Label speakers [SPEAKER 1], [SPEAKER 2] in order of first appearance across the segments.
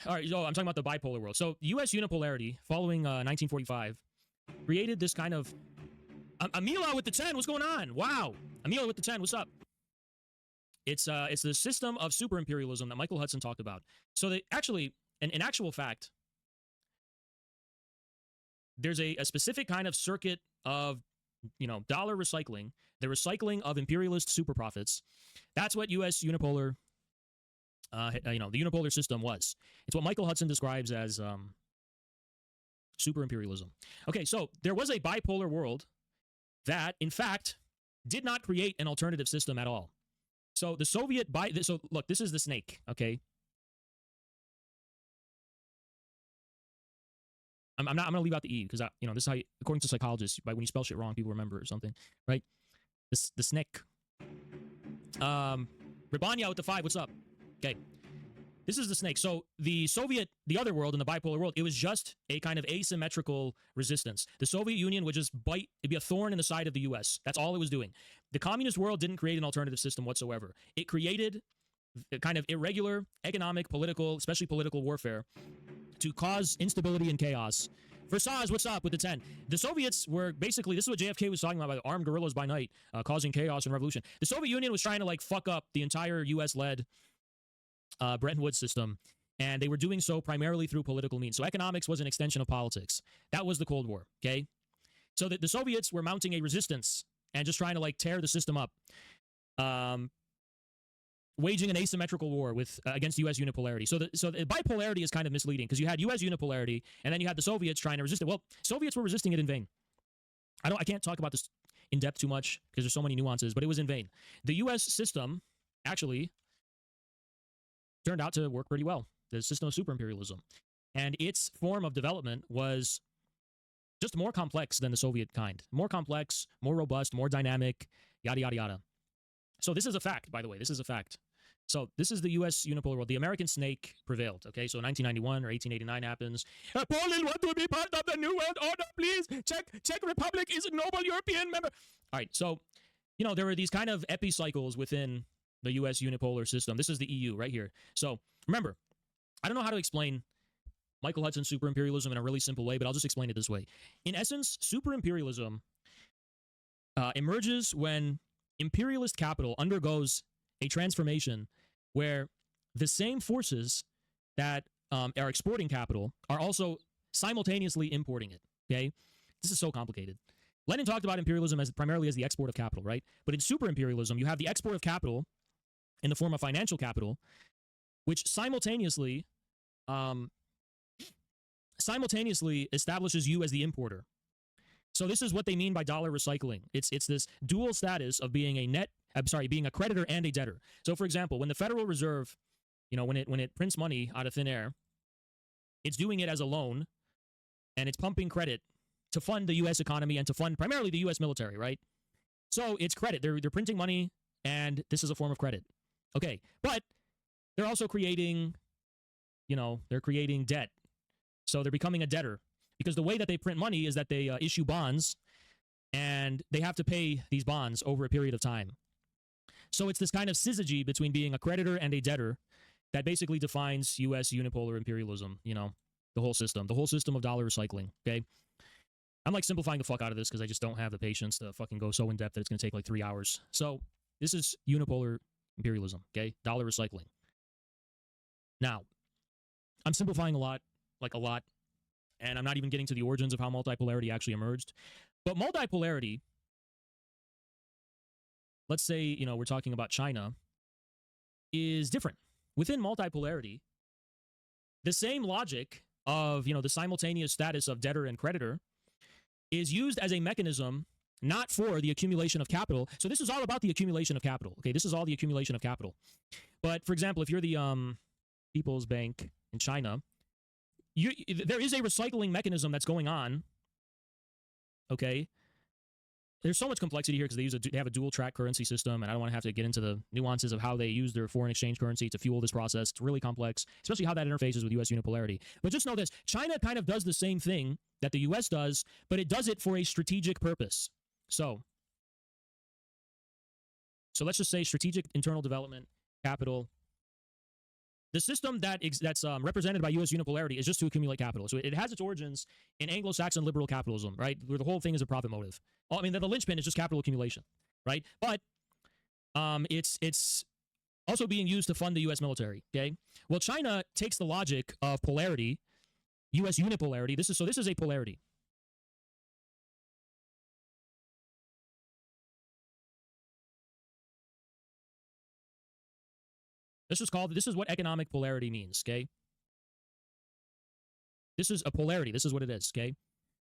[SPEAKER 1] All right, so I'm talking about the bipolar world. So U.S. unipolarity, following 1945, created this kind of... Amila with the 10, what's going on? Wow. Amila with the 10, what's up? It's the system of super imperialism that Michael Hudson talked about. So they actually, in actual fact, there's a specific kind of circuit of, dollar recycling, the recycling of imperialist super profits. That's what U.S. unipolar, the unipolar system was. It's what Michael Hudson describes as super imperialism. Okay, so there was a bipolar world that, in fact, did not create an alternative system at all. So the Soviet so look, this is the snake, okay? I'm going to leave out the E because this is how according to psychologists, when you spell shit wrong, people remember or something, right? The snake. Ribanya with the 5, what's up? Okay. This is the snake. So the other world in the bipolar world, it was just a kind of asymmetrical resistance. The Soviet Union would just bite, it'd be a thorn in the side of the US. That's all it was doing. The communist world didn't create an alternative system whatsoever. It created a kind of irregular economic, political, especially political warfare to cause instability and chaos. Versaz, what's up with the 10? The Soviets were basically, this is what JFK was talking about the armed guerrillas by night, causing chaos and revolution. The Soviet Union was trying to fuck up the entire US-led Bretton Woods system, and they were doing so primarily through political means. So economics was an extension of politics. That was the Cold War, okay? So the Soviets were mounting a resistance and just trying to tear the system up, waging an asymmetrical war with against U.S. unipolarity. So the bipolarity is kind of misleading because you had U.S. unipolarity and then you had the Soviets trying to resist it. Well, Soviets were resisting it in vain. I can't talk about this in depth too much because there's so many nuances, but it was in vain. The U.S. system actually turned out to work pretty well, the system of super imperialism. And its form of development was just more complex than the Soviet kind. More complex, more robust, more dynamic, yada, yada, yada. So this is a fact, by the way. This is a fact. So this is the U.S. unipolar world. The American snake prevailed, okay? So 1991 or 1889 happens. Poland want to be part of the New World Order, please. Czech Republic is a noble European member. All right, so, there were these kind of epicycles within the U.S. unipolar system. This is the EU right here. So remember, I don't know how to explain Michael Hudson's super imperialism in a really simple way, but I'll just explain it this way. In essence, super imperialism emerges when imperialist capital undergoes a transformation where the same forces that are exporting capital are also simultaneously importing it, okay? This is so complicated. Lenin talked about imperialism primarily as the export of capital, right? But in super imperialism, you have the export of capital in the form of financial capital, which simultaneously establishes you as the importer. So this is what they mean by dollar recycling. It's this dual status of being being a creditor and a debtor. So for example, when the Federal Reserve, when it prints money out of thin air, it's doing it as a loan, and it's pumping credit to fund the U.S. economy and to fund primarily the U.S. military, right? So it's credit. They're printing money, and this is a form of credit. Okay, but they're also creating, they're creating debt. So they're becoming a debtor because the way that they print money is that they issue bonds and they have to pay these bonds over a period of time. So it's this kind of syzygy between being a creditor and a debtor that basically defines U.S. unipolar imperialism, the whole system of dollar recycling, okay? I'm simplifying the fuck out of this because I just don't have the patience to fucking go so in depth that it's going to take 3 hours. So this is unipolar imperialism, okay? Dollar recycling. Now, I'm simplifying a lot, and I'm not even getting to the origins of how multipolarity actually emerged. But multipolarity, let's say, we're talking about China, is different. Within multipolarity, the same logic of, the simultaneous status of debtor and creditor is used as a mechanism not for the accumulation of capital. So this is all about the accumulation of capital. Okay, this is all the accumulation of capital. But for example, if you're the People's Bank in China, there is a recycling mechanism that's going on. Okay, there's so much complexity here because they have a dual track currency system, and I don't want to have to get into the nuances of how they use their foreign exchange currency to fuel this process. It's really complex, especially how that interfaces with U.S. unipolarity. But just know this: China kind of does the same thing that the U.S. does, but it does it for a strategic purpose. So let's just say strategic internal development, capital, The system that's represented by U.S. unipolarity is just to accumulate capital. So it has its origins in Anglo-Saxon liberal capitalism, right? Where the whole thing is a profit motive. I mean, the linchpin is just capital accumulation, right? But it's also being used to fund the U.S. military. Okay. Well, China takes the logic of polarity, U.S. unipolarity. This is a polarity. This is what economic polarity means, okay? This is a polarity. This is what it is, okay?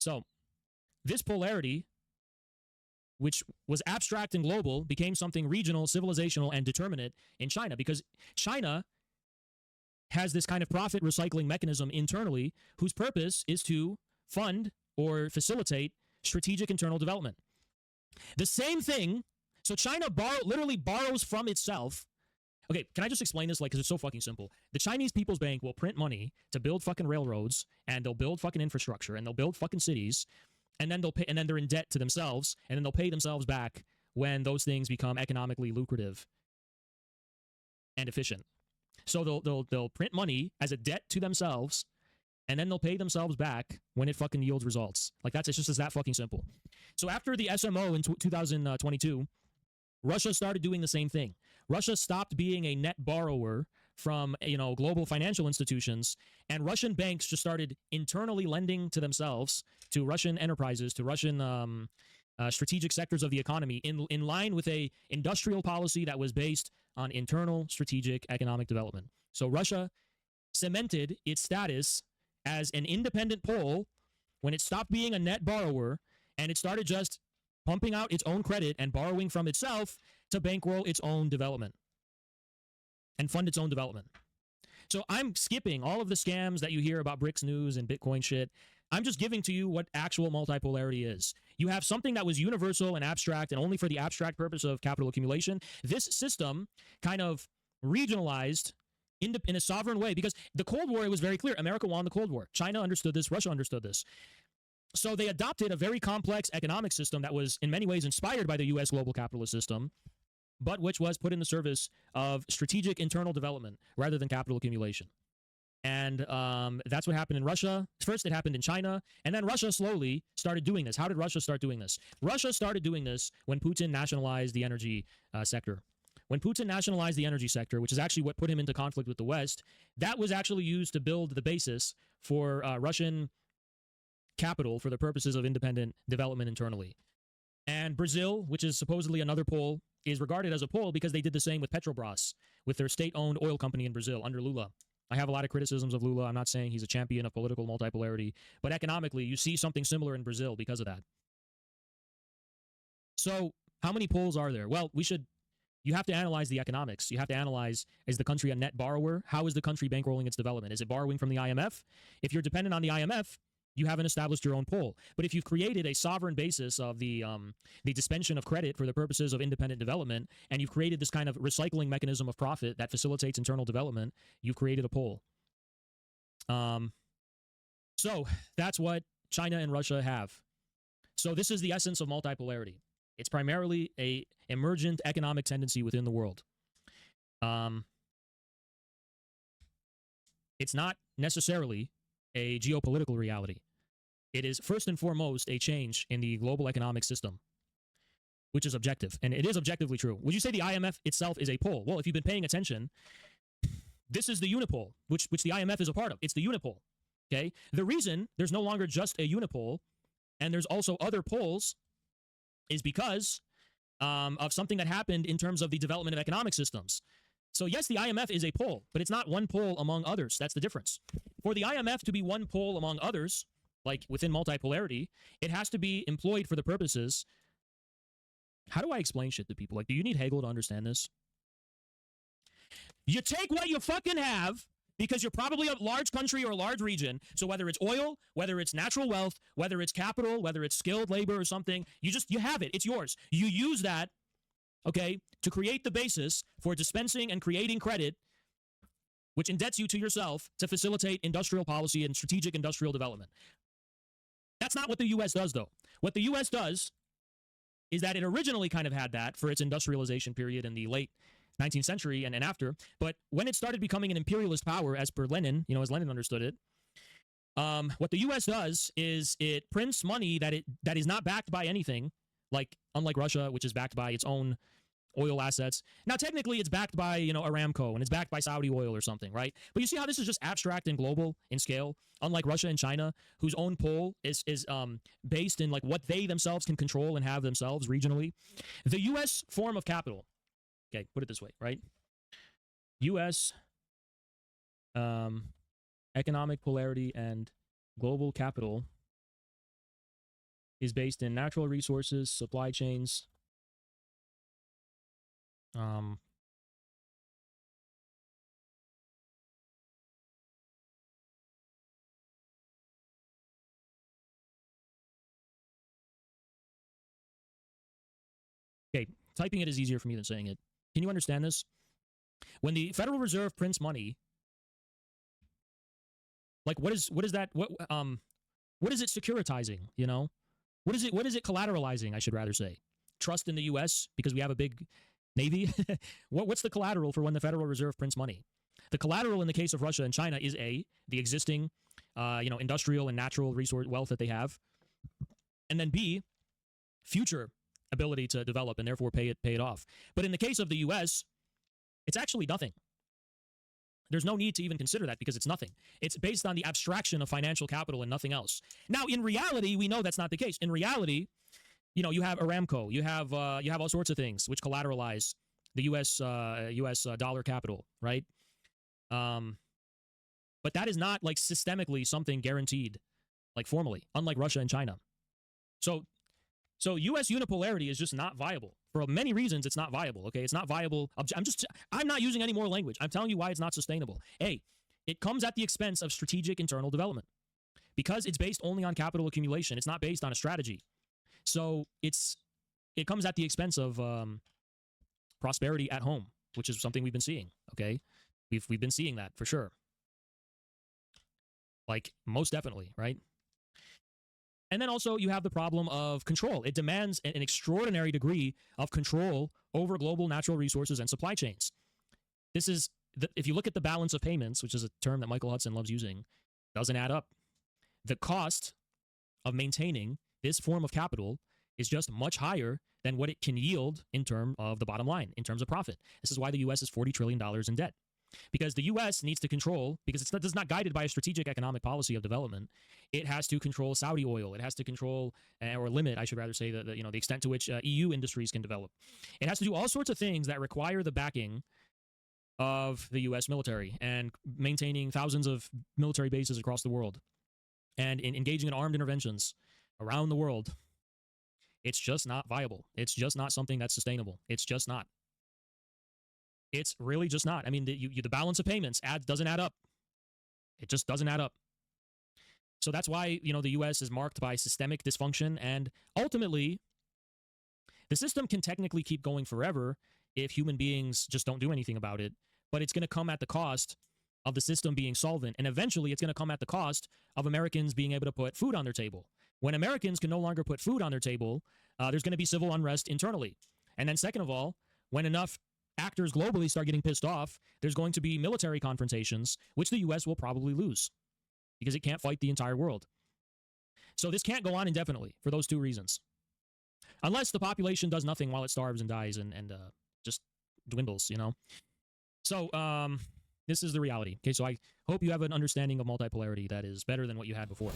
[SPEAKER 1] So, this polarity, which was abstract and global, became something regional, civilizational, and determinate in China because China has this kind of profit recycling mechanism internally whose purpose is to fund or facilitate strategic internal development. The same thing, so China literally borrows from itself. Okay, can I just explain this? Like, because it's so fucking simple. The Chinese People's Bank will print money to build fucking railroads, and they'll build fucking infrastructure, and they'll build fucking cities, and then they'll pay, and then they're in debt to themselves, and then they'll pay themselves back when those things become economically lucrative and efficient. So they'll print money as a debt to themselves, and then they'll pay themselves back when it fucking yields results. Like it's just that fucking simple. So after the SMO in 2022. Russia started doing the same thing. Russia stopped being a net borrower from, global financial institutions, and Russian banks just started internally lending to themselves, to Russian enterprises, to Russian strategic sectors of the economy, in line with a industrial policy that was based on internal strategic economic development. So Russia cemented its status as an independent pole when it stopped being a net borrower, and it started just pumping out its own credit and borrowing from itself to bankroll its own development and fund its own development. So I'm skipping all of the scams that you hear about BRICS news and Bitcoin shit. I'm just giving to you what actual multipolarity is. You have something that was universal and abstract and only for the abstract purpose of capital accumulation. This system kind of regionalized in a sovereign way because the Cold War, it was very clear. America won the Cold War. China understood this. Russia understood this. So they adopted a very complex economic system that was in many ways inspired by the U.S. global capitalist system, but which was put in the service of strategic internal development rather than capital accumulation. And that's what happened in Russia. First, it happened in China, and then Russia slowly started doing this. How did Russia start doing this? Russia started doing this when Putin nationalized the energy sector. When Putin nationalized the energy sector, which is actually what put him into conflict with the West, that was actually used to build the basis for Russian capital for the purposes of independent development internally. And Brazil, which is supposedly another pole, is regarded as a pole because they did the same with Petrobras, with their state-owned oil company in Brazil under Lula. I have a lot of criticisms of Lula. I'm not saying he's a champion of political multipolarity, but economically, you see something similar in Brazil because of that. So how many poles are there? Well, you have to analyze the economics. You have to analyze, is the country a net borrower? How is the country bankrolling its development? Is it borrowing from the IMF? If you're dependent on the IMF, you haven't established your own pole. But if you've created a sovereign basis of the dispension of credit for the purposes of independent development, and you've created this kind of recycling mechanism of profit that facilitates internal development, you've created a pole. So that's what China and Russia have. So this is the essence of multipolarity. It's primarily a emergent economic tendency within the world. It's not necessarily a geopolitical reality. It is first and foremost a change in the global economic system, which is objective, and it is objectively true. Would you say the IMF itself is a pole? Well, if you've been paying attention, this is the unipole, which the IMF is a part of. It's the unipole, okay? The reason there's no longer just a unipole, and there's also other poles, is because of something that happened in terms of the development of economic systems. So yes, the IMF is a pole, but it's not one pole among others. That's the difference. For the IMF to be one pole among others, like within multipolarity, it has to be employed for the purposes. How do I explain shit to people? Like, do you need Hegel to understand this? You take what you fucking have because you're probably a large country or a large region. So whether it's oil, whether it's natural wealth, whether it's capital, whether it's skilled labor or something, you have it. It's yours. You use that, okay, to create the basis for dispensing and creating credit, which indebts you to yourself to facilitate industrial policy and strategic industrial development. That's not what the U.S. does, though. What the U.S. does is that it originally kind of had that for its industrialization period in the late 19th century and after. But when it started becoming an imperialist power, as per Lenin, as Lenin understood it, what the U.S. does is it prints money that is not backed by anything, like unlike Russia, which is backed by its own oil assets. Now, technically, it's backed by Aramco and it's backed by Saudi oil or something, right? But you see how this is just abstract and global in scale, unlike Russia and China, whose own pull is based in like what they themselves can control and have themselves regionally. The U.S. form of capital. Okay, put it this way, right? U.S. Economic polarity and global capital is based in natural resources, supply chains, okay, typing it is easier for me than saying it. Can you understand this? When the Federal Reserve prints money, like what is that what is it securitizing, What is it collateralizing, I should rather say? Trust in the US because we have a big navy. What's the collateral for when the Federal Reserve prints money? The collateral in the case of Russia and China is A, the existing industrial and natural resource wealth that they have, and then B, future ability to develop and therefore pay it off. But in the case of the US, it's actually nothing. There's no need to even consider that because it's nothing. It's based on the abstraction of financial capital and nothing else. Now, in reality, we know that's not the case. In reality, you have Aramco, you have all sorts of things which collateralize the U.S. Dollar capital, right? But that is not like systemically something guaranteed, like formally, unlike Russia and China. So U.S. unipolarity is just not viable. For many reasons, it's not viable, okay? It's not viable. I'm not using any more language. I'm telling you why it's not sustainable. A, it comes at the expense of strategic internal development. Because it's based only on capital accumulation. It's not based on a strategy. So it comes at the expense of prosperity at home, which is something we've been seeing, okay? We've been seeing that for sure. Like, most definitely, right? And then also you have the problem of control. It demands an extraordinary degree of control over global natural resources and supply chains. This is, if you look at the balance of payments, which is a term that Michael Hudson loves using, doesn't add up. The cost of maintaining this form of capital is just much higher than what it can yield in terms of the bottom line, in terms of profit. This is why the U.S. is $40 trillion in debt. Because the U.S. needs to control, because it's not guided by a strategic economic policy of development. It has to control Saudi oil. It has to control, or limit, I should rather say, the extent to which EU industries can develop. It has to do all sorts of things that require the backing of the U.S. military and maintaining thousands of military bases across the world and engaging in armed interventions around the world. It's just not viable. It's just not something that's sustainable. It's just not. It's really just not. I mean, the balance of payments doesn't add up. It just doesn't add up. So that's why, the U.S. is marked by systemic dysfunction. And ultimately, the system can technically keep going forever if human beings just don't do anything about it. But it's going to come at the cost of the system being solvent. And eventually, it's going to come at the cost of Americans being able to put food on their table. When Americans can no longer put food on their table, there's going to be civil unrest internally. And then second of all, when enough actors globally start getting pissed off, there's going to be military confrontations, which the U.S. will probably lose because it can't fight the entire world. So this can't go on indefinitely for those two reasons. Unless the population does nothing while it starves and dies and just dwindles, So this is the reality. Okay, so I hope you have an understanding of multipolarity that is better than what you had before.